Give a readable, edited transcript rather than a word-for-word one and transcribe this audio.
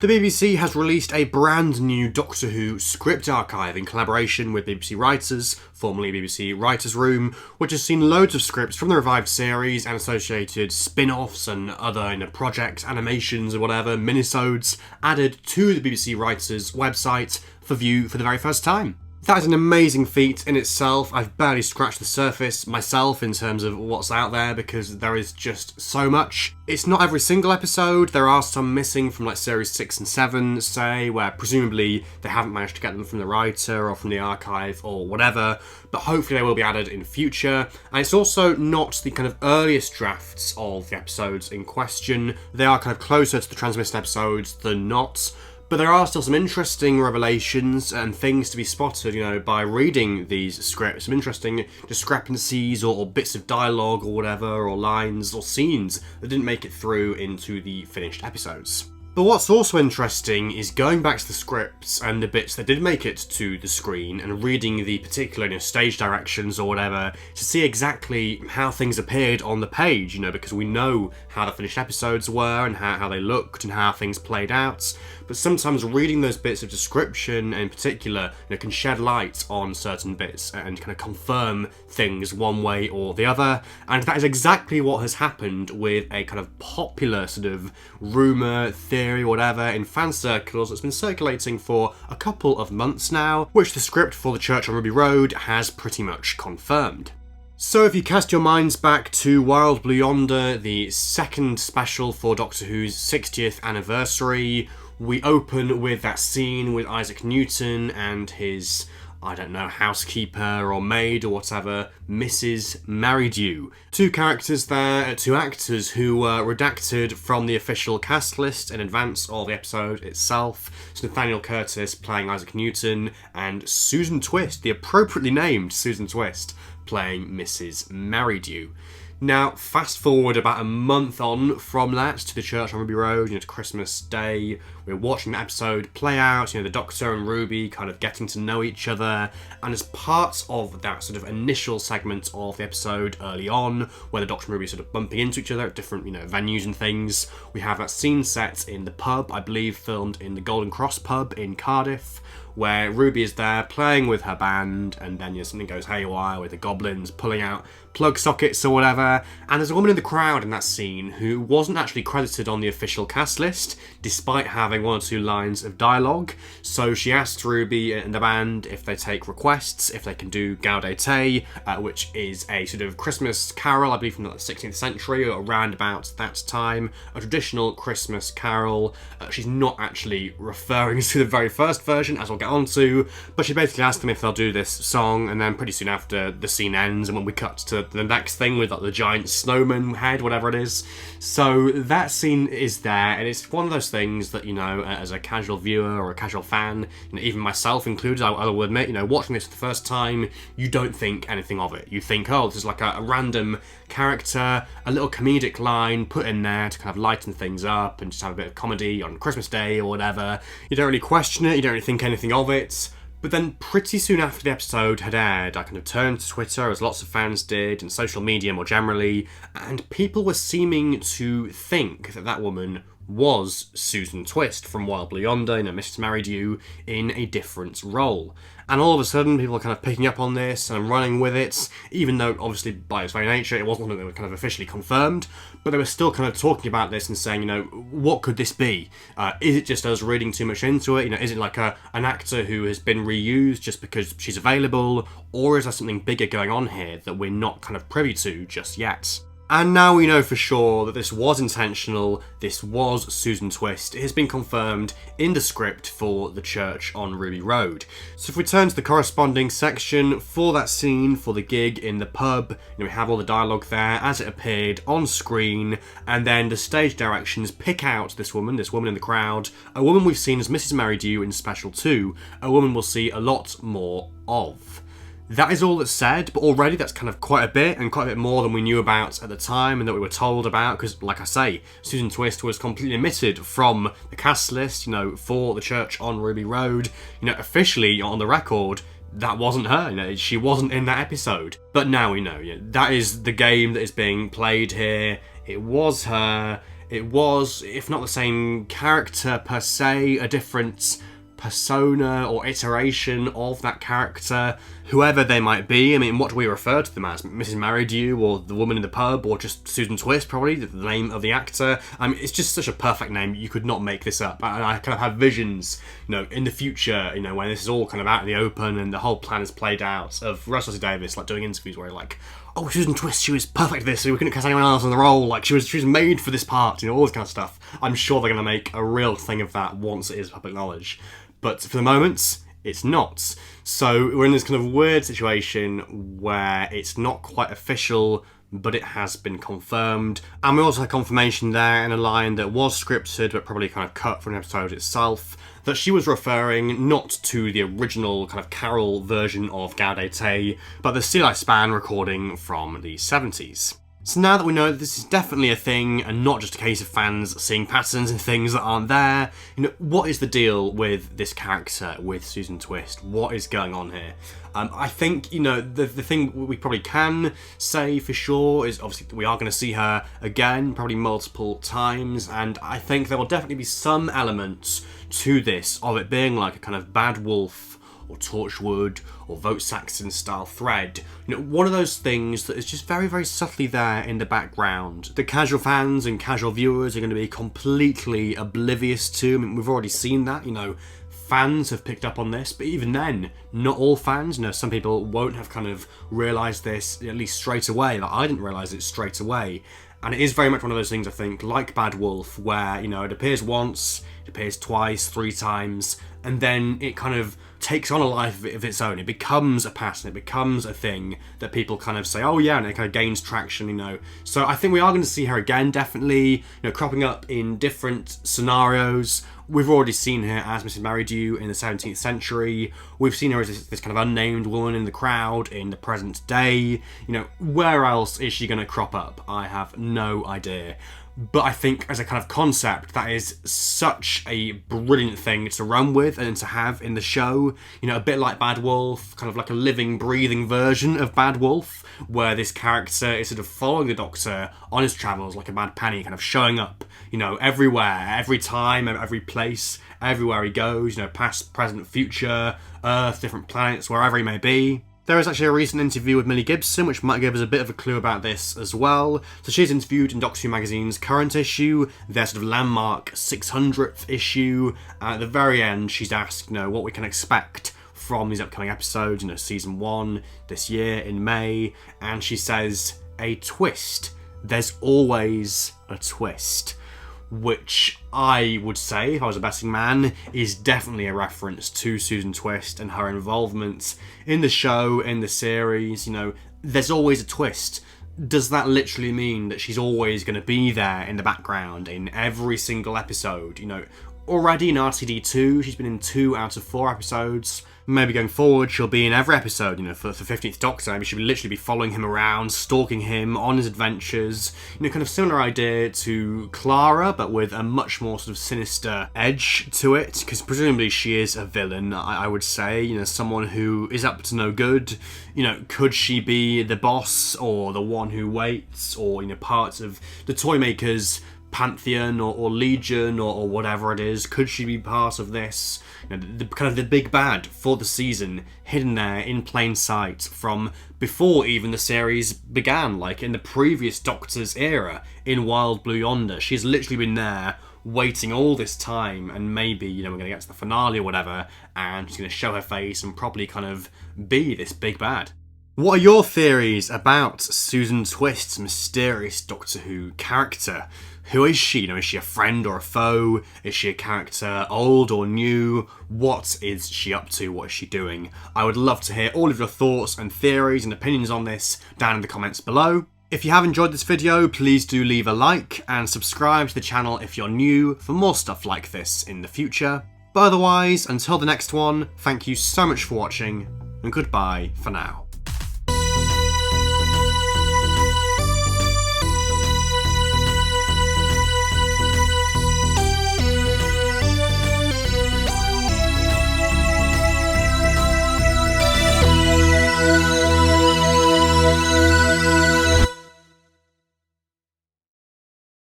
The BBC has released a brand new Doctor Who script archive in collaboration with BBC Writers, formerly BBC Writers' Room, which has seen loads of scripts from the revived series and associated spin-offs and other projects, animations or whatever, minisodes, added to the BBC Writers website for view for the very first time. That is an amazing feat in itself. I've barely scratched the surface myself in terms of what's out there because there is just so much. It's not every single episode. There are some missing from series 6 and 7, say, where presumably they haven't managed to get them from the writer or from the archive or whatever, but hopefully they will be added in future. And it's also not the kind of earliest drafts of the episodes in question. They are kind of closer to the transmitted episodes than not. But there are still some interesting revelations and things to be spotted, by reading these scripts. Some interesting discrepancies or bits of dialogue or whatever, or lines or scenes that didn't make it through into the finished episodes. But what's also interesting is going back to the scripts and the bits that did make it to the screen and reading the particular stage directions or whatever to see exactly how things appeared on the page, because we know how the finished episodes were and how they looked and how things played out. But sometimes reading those bits of description in particular can shed light on certain bits and kind of confirm things one way or the other. And that is exactly what has happened with a kind of popular sort of rumour, theory, whatever, in fan circles that's been circulating for a couple of months now, which the script for The Church on Ruby Road has pretty much confirmed. So if you cast your minds back to Wild Blue Yonder, the second special for Doctor Who's 60th anniversary, we open with that scene with Isaac Newton and his, housekeeper or maid or whatever, Mrs. Merridew. Two characters there, two actors who were redacted from the official cast list in advance of the episode itself. So Nathaniel Curtis playing Isaac Newton and Susan Twist, the appropriately named Susan Twist, playing Mrs. Merridew. Now, fast forward about a month on from that to The Church on Ruby Road, to Christmas Day. We're watching the episode play out, the Doctor and Ruby kind of getting to know each other. And as part of that sort of initial segment of the episode early on, where the Doctor and Ruby are sort of bumping into each other at different, venues and things, we have that scene set in the pub, I believe filmed in the Golden Cross pub in Cardiff, where Ruby is there playing with her band, and then something goes haywire with the goblins pulling out plug sockets or whatever, and there's a woman in the crowd in that scene who wasn't actually credited on the official cast list, despite having one or two lines of dialogue. So she asks Ruby and the band if they take requests, if they can do Gaudete, which is a sort of Christmas carol, I believe from the 16th century, or around about that time, a traditional Christmas carol. She's not actually referring to the very first version, as we'll get onto, but she basically asked them if they'll do this song, and then pretty soon after the scene ends, and when we cut to the next thing with the giant snowman head, whatever it is. So that scene is there, and it's one of those things that, as a casual viewer or a casual fan, even myself included, I will admit, watching this for the first time, you don't think anything of it. You think, this is like a random character, a little comedic line put in there to kind of lighten things up and just have a bit of comedy on Christmas Day or whatever. You don't really question it, you don't really think anything of it. But then pretty soon after the episode had aired, I kind of turned to Twitter, as lots of fans did, and social media more generally, and people were seeming to think that that woman was Susan Twist from Wild Blue Yonder, Mrs. Merridew, in a different role. And all of a sudden, people are kind of picking up on this and running with it, even though, obviously, by its very nature, it wasn't something that was kind of officially confirmed, but they were still kind of talking about this and saying, what could this be? Is it just us reading too much into it? Is it like an actor who has been reused just because she's available? Or is there something bigger going on here that we're not kind of privy to just yet? And now we know for sure that this was intentional, this was Susan Twist. It has been confirmed in the script for The Church on Ruby Road. So if we turn to the corresponding section for that scene, for the gig in the pub, we have all the dialogue there as it appeared on screen, and then the stage directions pick out this woman in the crowd, a woman we've seen as Mrs. Merridew in Special 2, a woman we'll see a lot more of. That is all that's said, but already that's kind of quite a bit, and quite a bit more than we knew about at the time and that we were told about, because, like I say, Susan Twist was completely omitted from the cast list, for The Church on Ruby Road. Officially, on the record, that wasn't her, she wasn't in that episode. But now we know, that is the game that is being played here. It was her. it was, if not the same character per se, a different persona or iteration of that character, whoever they might be. I mean, what do we refer to them as? Mrs. Married You, or the woman in the pub, or just Susan Twist, probably, the name of the actor. I mean, it's just such a perfect name, you could not make this up. And I kind of have visions, in the future, when this is all kind of out in the open and the whole plan is played out, of Russell T Davies, doing interviews where like, oh, Susan Twist, she was perfect at this, so we couldn't cast anyone else in the role, she was made for this part, all this kind of stuff. I'm sure they're going to make a real thing of that once it is public knowledge. But for the moment, it's not. So we're in this kind of weird situation where it's not quite official, but it has been confirmed. And we also had confirmation there in a line that was scripted, but probably kind of cut from the episode itself, that she was referring not to the original kind of Carol version of Gaudete, but the Steeleye Span recording from the 70s. So now that we know that this is definitely a thing and not just a case of fans seeing patterns and things that aren't there, what is the deal with this character, with Susan Twist? What is going on here? I think, the thing we probably can say for sure is obviously we are going to see her again, probably multiple times, and I think there will definitely be some elements to this of it being like a kind of Bad Wolf or Torchwood or Vote Saxon style thread. One of those things that is just very, very subtly there in the background. The casual fans and casual viewers are going to be completely oblivious to. I mean, we've already seen that, fans have picked up on this, but even then, not all fans. Some people won't have kind of realised this at least straight away. I didn't realise it straight away. And it is very much one of those things, I think, like Bad Wolf, where, it appears once, it appears twice, 3 times, and then it kind of takes on a life of its own. It becomes a pattern, it becomes a thing that people kind of say, oh yeah, and it kind of gains traction, So I think we are going to see her again, definitely, cropping up in different scenarios. We've already seen her as Mrs. Married You in the 17th century. We've seen her as this kind of unnamed woman in the crowd in the present day. Where else is she going to crop up? I have no idea. But I think as a kind of concept, that is such a brilliant thing to run with and to have in the show. A bit like Bad Wolf, kind of like a living, breathing version of Bad Wolf, where this character is sort of following the Doctor on his travels like a mad penny, kind of showing up, everywhere, every time, every place, everywhere he goes, past, present, future, Earth, different planets, wherever he may be. There is actually a recent interview with Millie Gibson, which might give us a bit of a clue about this as well. So she's interviewed in Doctor Who Magazine's current issue, their sort of landmark 600th issue. At the very end, she's asked, what we can expect from these upcoming episodes, season 1 this year in May. And she says, a twist. There's always a twist. Which I would say, if I was a betting man, is definitely a reference to Susan Twist and her involvement in the show, in the series. There's always a twist. Does that literally mean that she's always going to be there in the background in every single episode? Already in RTD2, she's been in 2 out of 4 episodes. Maybe going forward, she'll be in every episode, for the 15th Doctor. Maybe she'll literally be following him around, stalking him on his adventures. Kind of similar idea to Clara, but with a much more sort of sinister edge to it, because presumably she is a villain, I would say. Someone who is up to no good. Could she be the boss, or the one who waits, or, parts of the Toymakers pantheon or legion or whatever it is? Could she be part of this? The kind of the big bad for the season, hidden there in plain sight from before even the series began, like in the previous Doctor's era in Wild Blue Yonder. She's literally been there waiting all this time, and maybe, we're going to get to the finale or whatever, and she's going to show her face and probably kind of be this big bad. What are your theories about Susan Twist's mysterious Doctor Who character? Who is she? Is she a friend or a foe? Is she a character old or new? What is she up to? What is she doing? I would love to hear all of your thoughts and theories and opinions on this down in the comments below. If you have enjoyed this video, please do leave a like and subscribe to the channel if you're new for more stuff like this in the future. But otherwise, until the next one, thank you so much for watching, and goodbye for now.